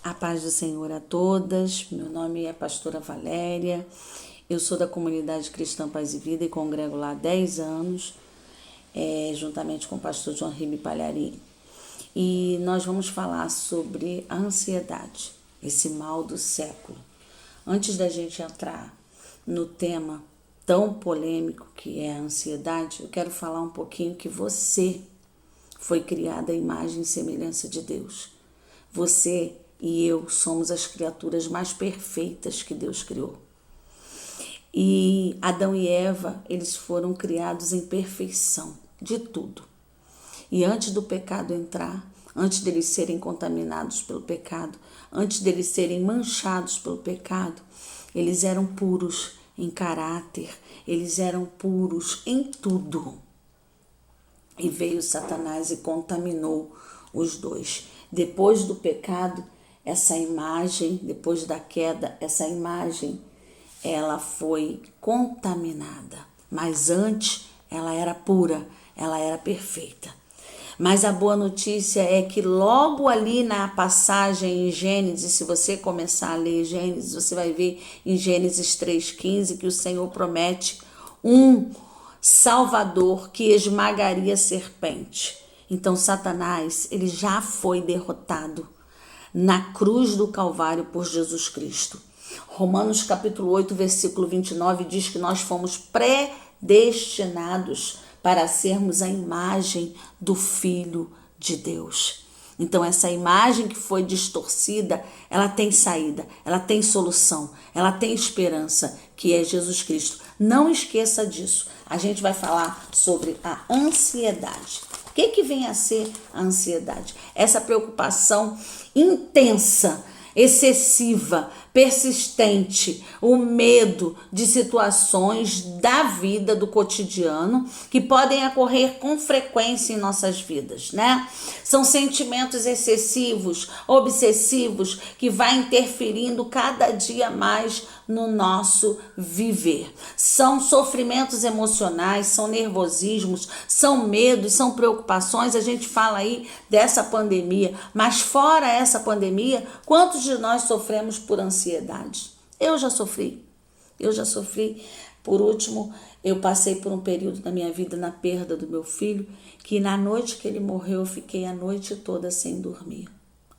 A paz do Senhor a todas. Meu nome é Pastora Valéria. Eu sou da comunidade Cristã Paz e Vida e congrego lá há 10 anos, juntamente com o pastor João Ribe Palharim. E nós vamos falar sobre a ansiedade, esse mal do século. Antes da gente entrar no tema tão polêmico que é a ansiedade, eu quero falar um pouquinho que você foi criada à imagem e semelhança de Deus. Você e eu somos as criaturas mais perfeitas que Deus criou. E Adão e Eva, eles foram criados em perfeição de tudo. E antes do pecado entrar, antes deles serem contaminados pelo pecado, antes deles serem manchados pelo pecado, eles eram puros em caráter, eles eram puros em tudo. E veio Satanás e contaminou os dois. Depois do pecado, essa imagem, depois da queda, essa imagem, ela foi contaminada. Mas antes, ela era pura, ela era perfeita. Mas a boa notícia é que logo ali na passagem em Gênesis, se você começar a ler Gênesis, você vai ver em Gênesis 3,15 que o Senhor promete um Salvador que esmagaria a serpente. Então Satanás, ele já foi derrotado na cruz do Calvário por Jesus Cristo. Romanos capítulo 8, versículo 29 diz que nós fomos predestinados para sermos a imagem do Filho de Deus. Então essa imagem que foi distorcida, ela tem saída, ela tem solução, ela tem esperança, que é Jesus Cristo. Não esqueça disso. A gente vai falar sobre a ansiedade. O que vem a ser a ansiedade? Essa preocupação intensa, excessiva, persistente, o medo de situações da vida, do cotidiano, que podem ocorrer com frequência em nossas vidas, né? São sentimentos excessivos, obsessivos, que vai interferindo cada dia mais no nosso viver. São sofrimentos emocionais, são nervosismos, são medos, são preocupações. A gente fala aí dessa pandemia, mas fora essa pandemia, quantos de nós sofremos por ansiedade? Eu já sofri. Por último, eu passei por um período da minha vida na perda do meu filho, que na noite que ele morreu, eu fiquei a noite toda sem dormir.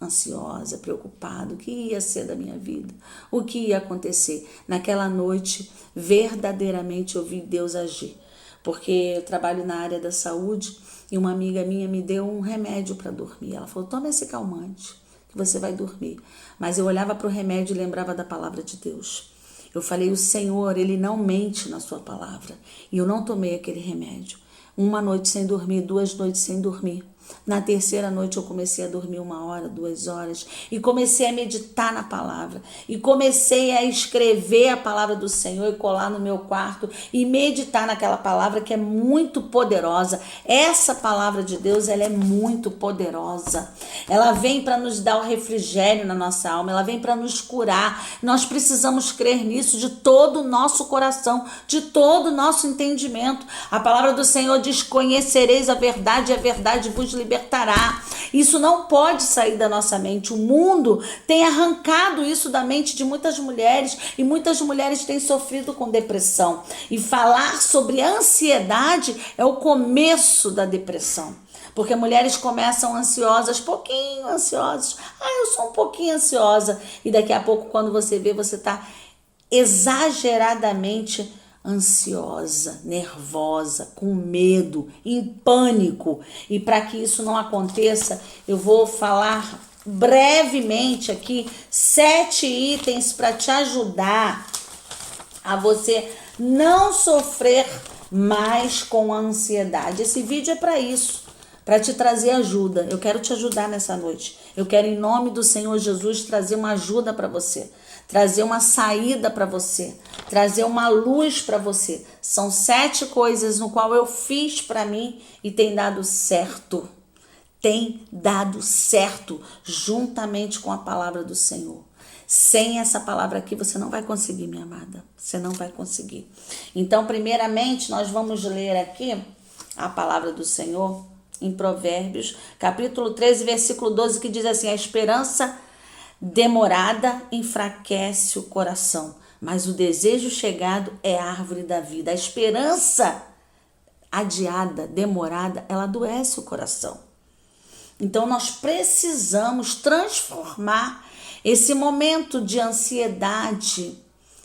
Ansiosa, preocupada, o que ia ser da minha vida, o que ia acontecer. Naquela noite, verdadeiramente eu vi Deus agir, porque eu trabalho na área da saúde e uma amiga minha me deu um remédio para dormir. Ela falou, toma esse calmante que você vai dormir. Mas eu olhava para o remédio e lembrava da palavra de Deus. Eu falei, o Senhor, Ele não mente na sua palavra. E eu não tomei aquele remédio. Uma noite sem dormir, 2 noites sem dormir. Na terceira noite eu comecei a dormir 1 hora, 2 horas e comecei a meditar na palavra e comecei a escrever a palavra do Senhor e colar no meu quarto e meditar naquela palavra que é muito poderosa. Essa palavra de Deus, ela é muito poderosa. Ela vem para nos dar o refrigério na nossa alma, ela vem para nos curar. Nós precisamos crer nisso de todo o nosso coração, de todo o nosso entendimento. A palavra do Senhor diz, conhecereis a verdade e a verdade vos libertará. Isso não pode sair da nossa mente. O mundo tem arrancado isso da mente de muitas mulheres e muitas mulheres têm sofrido com depressão. E falar sobre ansiedade é o começo da depressão. Porque mulheres começam ansiosas, pouquinho ansiosas. Eu sou um pouquinho ansiosa. E daqui a pouco, quando você vê, você está exageradamente ansiosa, nervosa, com medo, em pânico. E para que isso não aconteça, eu vou falar brevemente aqui 7 itens para te ajudar a você não sofrer mais com a ansiedade. Esse vídeo é para isso, para te trazer ajuda. Eu quero te ajudar nessa noite. Eu quero, em nome do Senhor Jesus, trazer uma ajuda para você, trazer uma saída para você, trazer uma luz para você. São 7 coisas no qual eu fiz para mim e tem dado certo. Tem dado certo juntamente com a palavra do Senhor. Sem essa palavra aqui você não vai conseguir, minha amada. Você não vai conseguir. Então, primeiramente, nós vamos ler aqui a palavra do Senhor em Provérbios, capítulo 13, versículo 12, que diz assim: a esperança Demorada enfraquece o coração, mas o desejo chegado é a árvore da vida. A esperança adiada, demorada, ela adoece o coração. Então nós precisamos transformar esse momento de ansiedade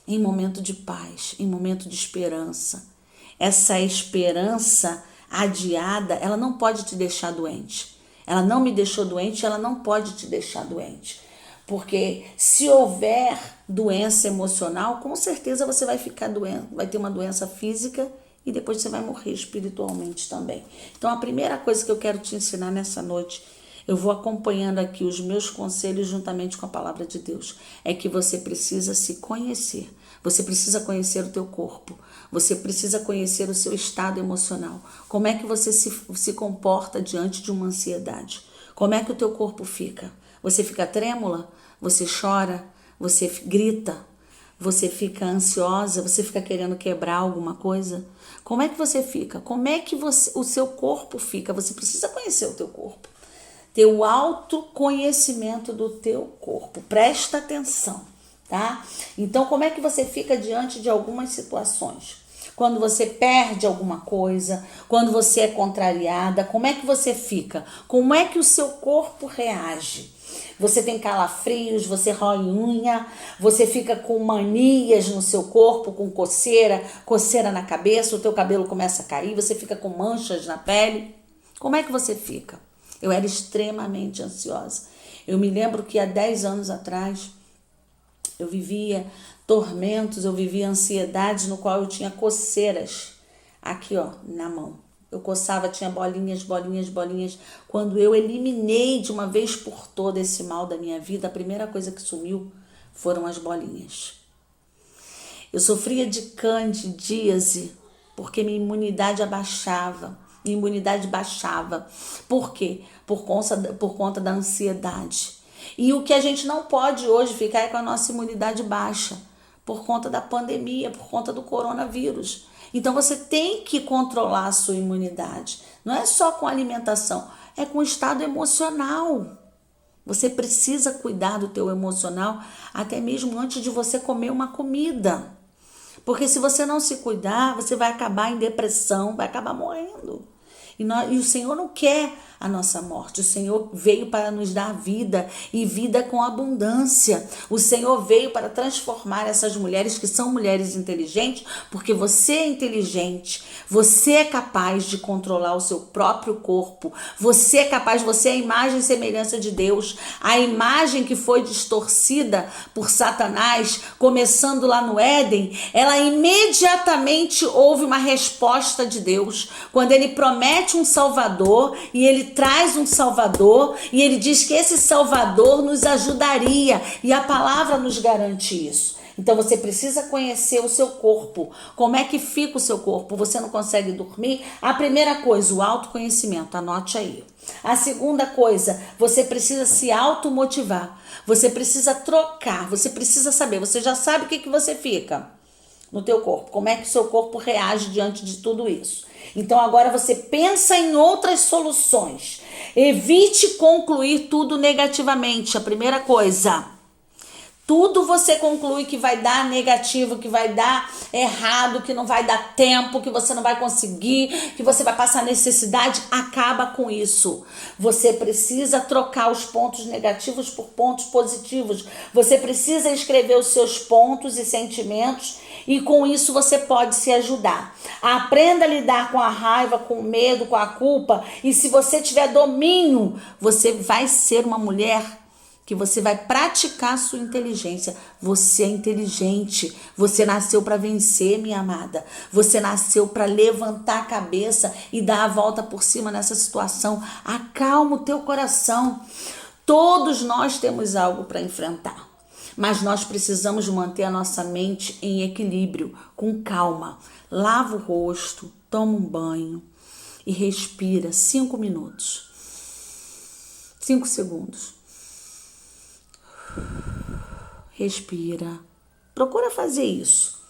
em momento de paz, em momento de esperança. Essa esperança adiada, ela não pode te deixar doente. Ela não me deixou doente, ela não pode te deixar doente. Porque se houver doença emocional, com certeza você vai ficar doente, vai ter uma doença física e depois você vai morrer espiritualmente também. Então a primeira coisa que eu quero te ensinar nessa noite, eu vou acompanhando aqui os meus conselhos juntamente com a palavra de Deus, é que você precisa se conhecer. Você precisa conhecer o teu corpo. Você precisa conhecer o seu estado emocional. Como é que você se comporta diante de uma ansiedade? Como é que o teu corpo fica? Você fica trêmula? Você chora? Você grita? Você fica ansiosa? Você fica querendo quebrar alguma coisa? Como é que você fica? Como é que o seu corpo fica? Você precisa conhecer o teu corpo. Ter o autoconhecimento do teu corpo. Presta atenção, tá? Então, como é que você fica diante de algumas situações? Quando você perde alguma coisa, quando você é contrariada, como é que você fica? Como é que o seu corpo reage? Você tem calafrios, você rói unha, você fica com manias no seu corpo, com coceira na cabeça, o teu cabelo começa a cair, você fica com manchas na pele. Como é que você fica? Eu era extremamente ansiosa. Eu me lembro que há 10 anos atrás, eu vivia tormentos, eu vivia ansiedades no qual eu tinha coceiras aqui, ó, na mão. Eu coçava, tinha bolinhas. Quando eu eliminei de uma vez por toda esse mal da minha vida, a primeira coisa que sumiu foram as bolinhas. Eu sofria de candidíase porque minha imunidade abaixava. Minha imunidade baixava. Por quê? Por conta da ansiedade. E o que a gente não pode hoje ficar é com a nossa imunidade baixa, por conta da pandemia, por conta do coronavírus. Então você tem que controlar a sua imunidade. Não é só com alimentação, é com o estado emocional. Você precisa cuidar do teu emocional até mesmo antes de você comer uma comida. Porque se você não se cuidar, você vai acabar em depressão, vai acabar morrendo. E o Senhor não quer a nossa morte. O Senhor veio para nos dar vida e vida com abundância. O Senhor veio para transformar essas mulheres que são mulheres inteligentes, porque você é inteligente, você é capaz de controlar o seu próprio corpo, você é capaz, você é a imagem e semelhança de Deus. A imagem que foi distorcida por Satanás, começando lá no Éden, ela imediatamente houve uma resposta de Deus, quando ele promete um Salvador e ele traz um Salvador e ele diz que esse Salvador nos ajudaria e a palavra nos garante isso. Então você precisa conhecer o seu corpo. Como é que fica o seu corpo? Você não consegue dormir? A primeira coisa, o autoconhecimento, anote aí. A segunda coisa, você precisa se automotivar. Você precisa trocar, você precisa saber, você já sabe o que você fica no teu corpo, como é que o seu corpo reage diante de tudo isso. Então agora você pensa em outras soluções. Evite concluir tudo negativamente. A primeira coisa, tudo você conclui que vai dar negativo, que vai dar errado, que não vai dar tempo, que você não vai conseguir, que você vai passar necessidade, acaba com isso. Você precisa trocar os pontos negativos por pontos positivos. Você precisa escrever os seus pontos e sentimentos e com isso você pode se ajudar. Aprenda a lidar com a raiva, com o medo, com a culpa, e se você tiver domínio, você vai ser uma mulher que você vai praticar a sua inteligência. Você é inteligente, você nasceu para vencer, minha amada. Você nasceu para levantar a cabeça e dar a volta por cima nessa situação. Acalma o teu coração. Todos nós temos algo para enfrentar, mas nós precisamos manter a nossa mente em equilíbrio, com calma. Lava o rosto, toma um banho e respira 5 minutos. 5 segundos. Respira. Procura fazer isso.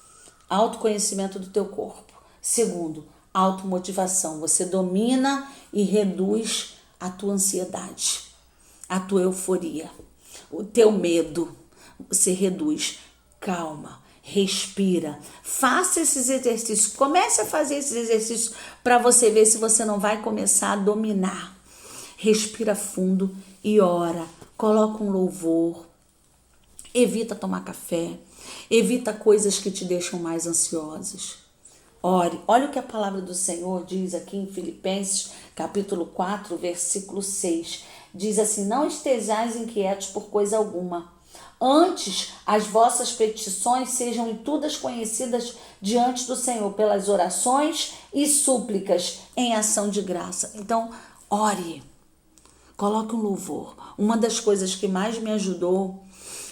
Autoconhecimento do teu corpo. Segundo, automotivação. Você domina e reduz a tua ansiedade, a tua euforia. o teu medo, você reduz. Calma, respira, faça esses exercícios, comece a fazer esses exercícios para você ver se você não vai começar a dominar. Respira fundo e ora, coloca um louvor, evita tomar café, evita coisas que te deixam mais ansiosos. Ore, olha o que a palavra do Senhor diz aqui em Filipenses, capítulo 4, versículo 6. Diz assim: não estejais inquietos por coisa alguma. Antes, as vossas petições sejam em todas conhecidas diante do Senhor, pelas orações e súplicas em ação de graça. Então, ore, coloque um louvor. Uma das coisas que mais me ajudou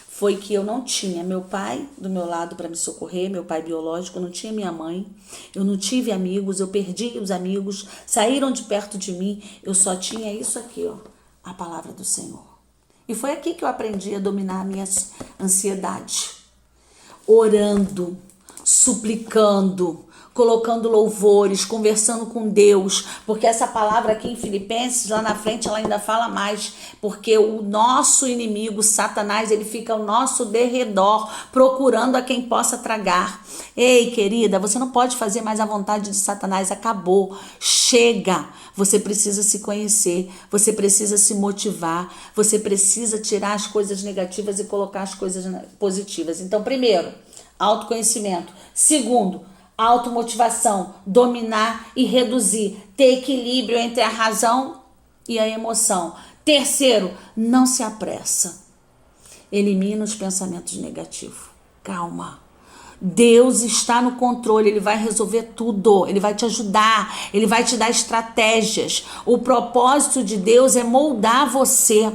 foi que eu não tinha meu pai do meu lado para me socorrer, meu pai biológico, eu não tinha minha mãe, eu não tive amigos, eu perdi os amigos, saíram de perto de mim, eu só tinha isso aqui, ó, a palavra do Senhor. E foi aqui que eu aprendi a dominar a minha ansiedade. Orando, suplicando, colocando louvores, conversando com Deus, porque essa palavra aqui em Filipenses, lá na frente, ela ainda fala mais, porque o nosso inimigo, Satanás, ele fica ao nosso derredor, procurando a quem possa tragar. Ei, querida, você não pode fazer mais a vontade de Satanás, acabou, chega. Você precisa se conhecer, você precisa se motivar, você precisa tirar as coisas negativas e colocar as coisas positivas. Então, primeiro, autoconhecimento. Segundo, automotivação, dominar e reduzir, ter equilíbrio entre a razão e a emoção. Terceiro, não se apressa. Elimina os pensamentos negativos. Calma. Deus está no controle, Ele vai resolver tudo, Ele vai te ajudar, Ele vai te dar estratégias. O propósito de Deus é moldar você.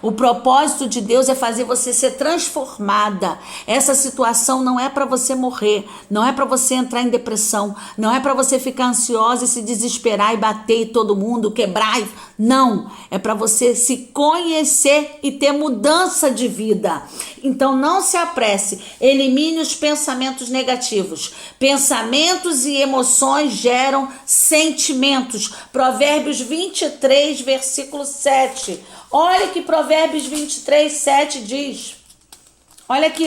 O propósito de Deus é fazer você ser transformada. Essa situação não é para você morrer, não é para você entrar em depressão, não é para você ficar ansiosa e se desesperar e bater em todo mundo, quebrar. Não, é para você se conhecer e ter mudança de vida. Então não se apresse, elimine os pensamentos negativos. Pensamentos e emoções geram sentimentos. Provérbios 23, versículo 7. Olha que Provérbios 23, 7 diz. Olha aqui.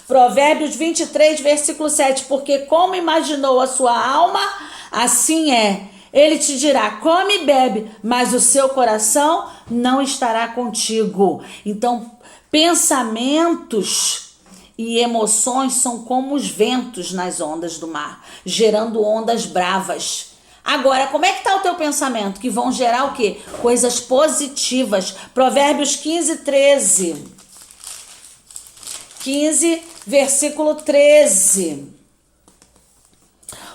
Provérbios 23, versículo 7. Porque como imaginou a sua alma, assim é. Ele te dirá, come e bebe, mas o seu coração não estará contigo. Então, pensamentos e emoções são como os ventos nas ondas do mar, gerando ondas bravas. Agora, como é que está o teu pensamento? Que vão gerar o quê? Coisas positivas. Provérbios 15, 13. 15, versículo 13.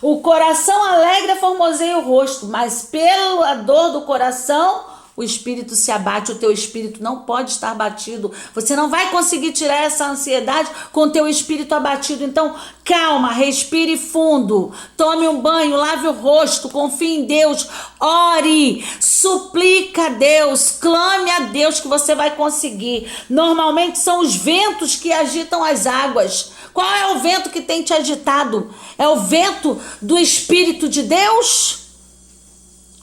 O coração alegre formoseia o rosto, mas pela dor do coração o espírito se abate. O teu espírito não pode estar abatido. Você não vai conseguir tirar essa ansiedade com o teu espírito abatido. Então, calma, respire fundo, tome um banho, lave o rosto, confie em Deus, ore, suplica a Deus, clame a Deus que você vai conseguir. Normalmente são os ventos que agitam as águas. Qual é o vento que tem te agitado? É o vento do Espírito de Deus?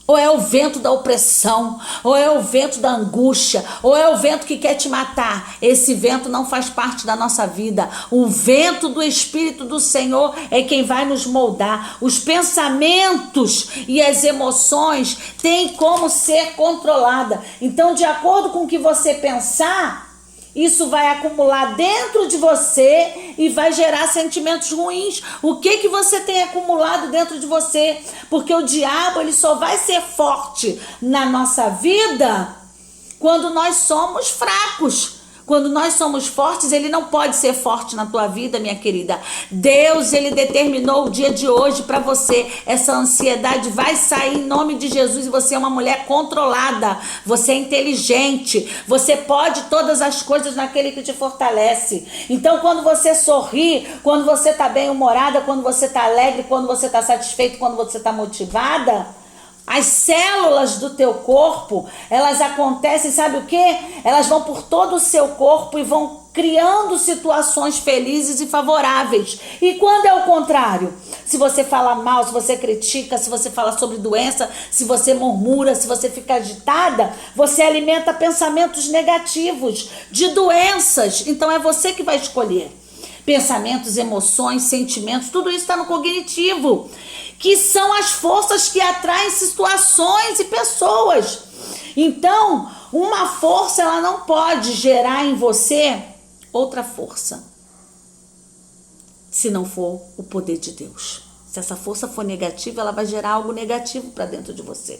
Ou é o vento da opressão, ou é o vento da angústia, ou é o vento que quer te matar? Esse vento não faz parte da nossa vida. O vento do Espírito do Senhor é quem vai nos moldar. Os pensamentos e as emoções têm como ser controlada. Então, de acordo com o que você pensar, isso vai acumular dentro de você e vai gerar sentimentos ruins. O que você tem acumulado dentro de você? Porque o diabo, ele só vai ser forte na nossa vida quando nós somos fracos. Quando nós somos fortes, ele não pode ser forte na tua vida, minha querida. Deus, ele determinou o dia de hoje para você. Essa ansiedade vai sair em nome de Jesus e você é uma mulher controlada. Você é inteligente. Você pode todas as coisas naquele que te fortalece. Então, quando você sorri, quando você está bem-humorada, quando você está alegre, quando você está satisfeito, quando você está motivada, As células do teu corpo, elas acontecem, sabe o quê? Elas vão por todo o seu corpo e vão criando situações felizes e favoráveis. E quando é o contrário? Se você fala mal, se você critica, se você fala sobre doença, se você murmura, se você fica agitada, você alimenta pensamentos negativos de doenças. Então é você que vai escolher. Pensamentos, emoções, sentimentos, tudo isso está no cognitivo, que são as forças que atraem situações e pessoas. Então, uma força, ela não pode gerar em você outra força, se não for o poder de Deus. Se essa força for negativa, ela vai gerar algo negativo para dentro de você.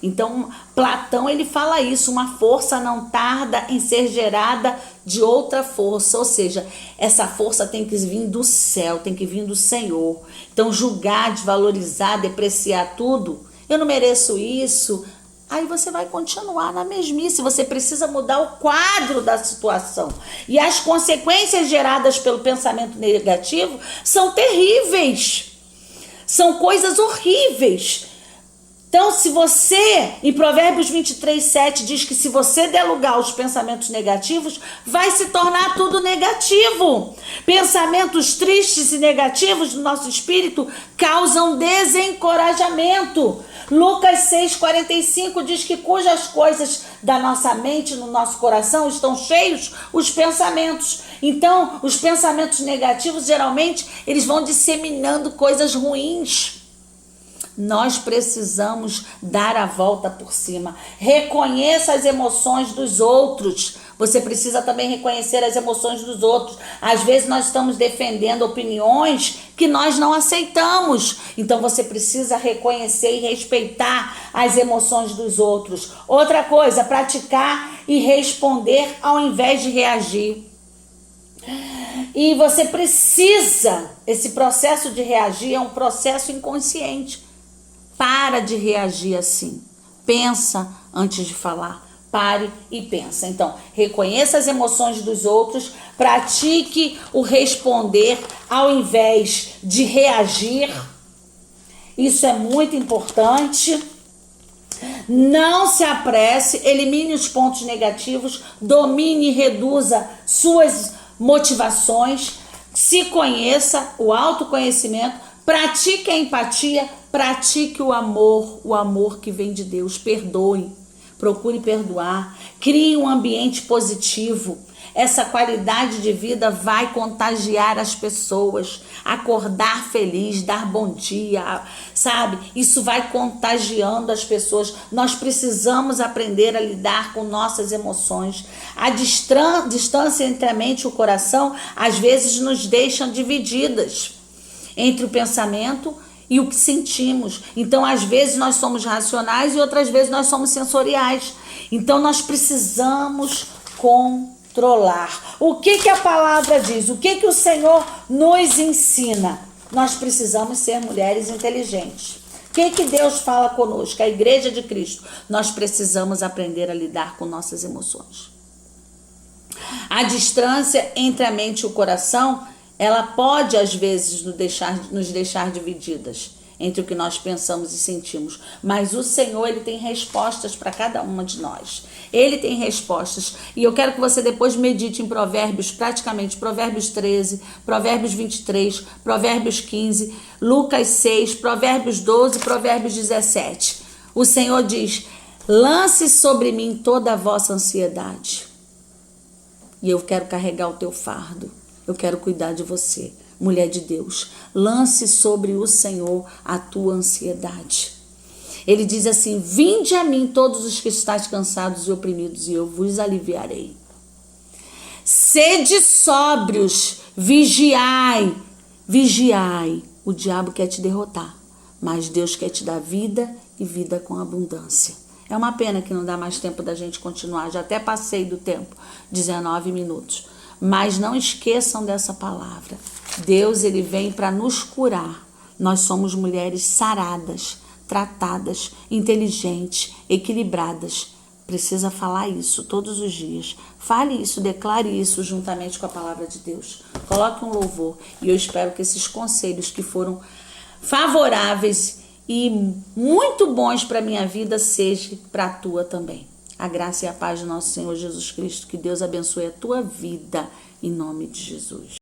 Então, Platão, ele fala isso, uma força não tarda em ser gerada de outra força, ou seja, essa força tem que vir do céu, tem que vir do Senhor. Então, julgar, desvalorizar, depreciar tudo, eu não mereço isso, aí você vai continuar na mesmice. Você precisa mudar o quadro da situação. E as consequências geradas pelo pensamento negativo são terríveis, são coisas horríveis. Então, se você, em Provérbios 23:7, diz que se você der lugar aos pensamentos negativos, vai se tornar tudo negativo. Pensamentos tristes e negativos do nosso espírito causam desencorajamento. Lucas 6:45 diz que cujas coisas da nossa mente, no nosso coração, estão cheios os pensamentos. Então, os pensamentos negativos, geralmente, eles vão disseminando coisas ruins. Nós precisamos dar a volta por cima. Reconheça as emoções dos outros. Você precisa também reconhecer as emoções dos outros. Às vezes nós estamos defendendo opiniões que nós não aceitamos. Então você precisa reconhecer e respeitar as emoções dos outros. Outra coisa, praticar e responder ao invés de reagir. E você precisa, esse processo de reagir é um processo inconsciente. Para de reagir assim. Pensa antes de falar. Pare e pensa. Então, reconheça as emoções dos outros, pratique o responder ao invés de reagir. Isso é muito importante. Não se apresse, elimine os pontos negativos, domine e reduza suas motivações, se conheça, o autoconhecimento, pratique a empatia, pratique o amor que vem de Deus. Perdoe, procure perdoar, crie um ambiente positivo. Essa qualidade de vida vai contagiar as pessoas. Acordar feliz, dar bom dia, sabe? Isso vai contagiando as pessoas. Nós precisamos aprender a lidar com nossas emoções. A distância entre a mente e o coração às vezes nos deixa divididas entre o pensamento e o que sentimos. Então, às vezes nós somos racionais e outras vezes nós somos sensoriais. Então, nós precisamos controlar. O que a palavra diz? O que o Senhor nos ensina? Nós precisamos ser mulheres inteligentes. O que Deus fala conosco? A Igreja de Cristo. Nós precisamos aprender a lidar com nossas emoções. A distância entre a mente e o coração, ela pode, às vezes, nos deixar divididas entre o que nós pensamos e sentimos. Mas o Senhor, Ele tem respostas para cada uma de nós. Ele tem respostas. E eu quero que você depois medite em Provérbios, praticamente Provérbios 13, Provérbios 23, Provérbios 15, Lucas 6, Provérbios 12, Provérbios 17. O Senhor diz: lance sobre mim toda a vossa ansiedade. E eu quero carregar o teu fardo. Eu quero cuidar de você, mulher de Deus. Lance sobre o Senhor a tua ansiedade. Ele diz assim: vinde a mim todos os que estáis cansados e oprimidos, e eu vos aliviarei. Sede sóbrios, vigiai. Vigiai. O diabo quer te derrotar, mas Deus quer te dar vida e vida com abundância. É uma pena que não dá mais tempo da gente continuar. Já até passei do tempo, 19 minutos. Mas não esqueçam dessa palavra. Deus, Ele vem para nos curar. Nós somos mulheres saradas, tratadas, inteligentes, equilibradas. Precisa falar isso todos os dias. Fale isso, declare isso juntamente com a palavra de Deus. Coloque um louvor. E eu espero que esses conselhos que foram favoráveis e muito bons para a minha vida, seja para a tua também. A graça e a paz do nosso Senhor Jesus Cristo, que Deus abençoe a tua vida, em nome de Jesus.